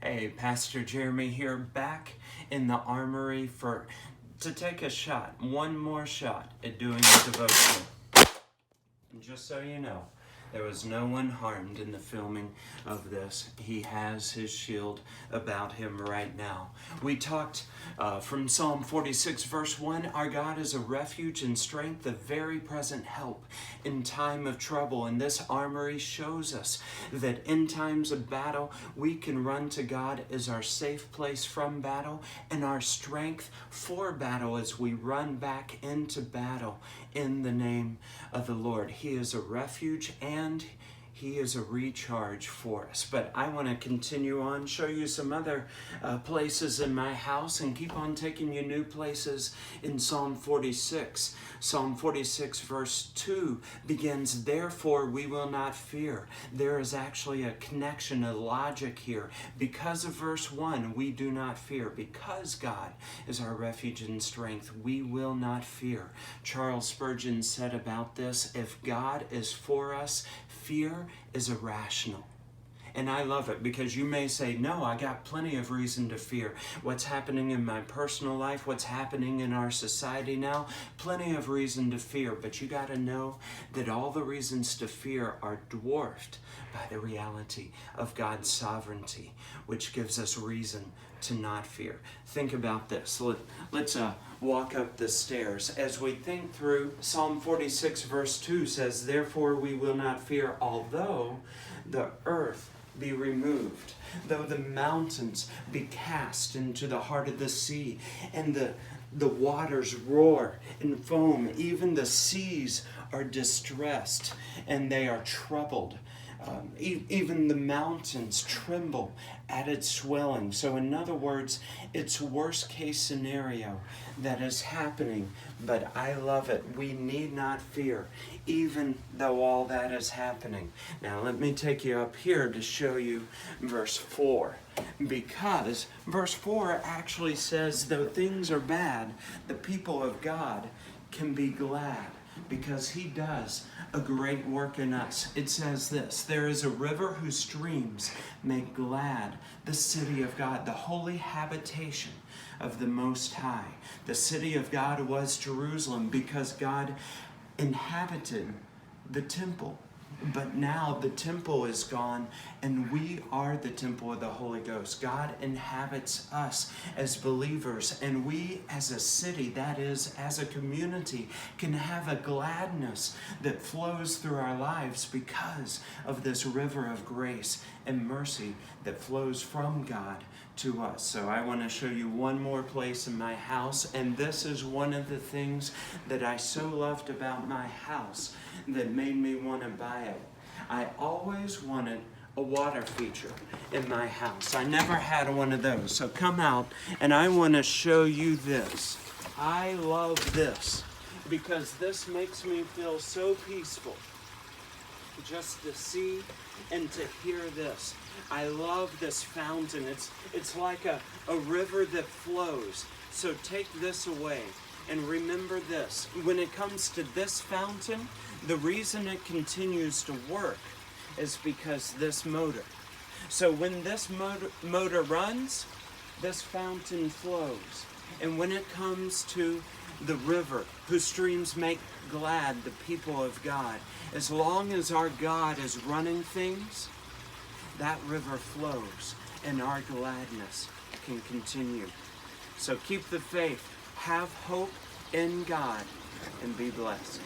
Hey, Pastor Jeremy here, back in the Armory to take a shot, one more shot at doing the devotional. And just so you know, there was no one harmed in the filming of this. He has his shield about him right now. We talked from Psalm 46 verse 1, our God is a refuge and strength, a very present help in time of trouble. And this armory shows us that in times of battle, we can run to God as our safe place from battle and our strength for battle as we run back into battle in the name of the Lord. He is a refuge and He is a recharge for us. But I want to continue on, show you some other places in my house and keep on taking you new places in Psalm 46. Psalm 46 verse 2 begins, therefore we will not fear. There is actually a connection, a logic here. Because of verse 1, we do not fear. Because God is our refuge and strength, we will not fear. Charles Spurgeon said about this, if God is for us, fear is irrational. And I love it because you may say, no, I got plenty of reason to fear. What's happening in my personal life, what's happening in our society now, plenty of reason to fear. But you got to know that all the reasons to fear are dwarfed by the reality of God's sovereignty, which gives us reason to not fear. Think about this. Let's walk up the stairs. As we think through, Psalm 46 verse 2 says, therefore we will not fear, although the earth be removed, though the mountains be cast into the heart of the sea, and the waters roar and foam, even the seas are distressed and they are troubled. Even the mountains tremble at its swelling. So in other words, it's worst case scenario that is happening, but I love it. We need not fear, even though all that is happening. Now let me take you up here to show you verse 4. Because verse 4 actually says, though things are bad, the people of God can be glad, because He does a great work in us. It says this, there is a river whose streams make glad the city of God, the holy habitation of the Most High. The city of God was Jerusalem because God inhabited the temple. But now the temple is gone and we are the temple of the Holy Ghost. God inhabits us as believers, and we as a city, that is, as a community, can have a gladness that flows through our lives because of this river of grace and mercy that flows from God to us. So I want to show you one more place in my house, and this is one of the things that I so loved about my house that made me want to buy it. I always wanted a water feature in my house. I never had one of those. So come out and I want to show you this. I love this because this makes me feel so peaceful just to see and to hear this. I love this fountain. It's like a river that flows. So take this away and remember this. When it comes to this fountain, the reason it continues to work is because this motor. So when this motor runs, this fountain flows. And when it comes to the river, whose streams make glad the people of God, as long as our God is running things, that river flows and our gladness can continue. So keep the faith, have hope in God, and be blessed.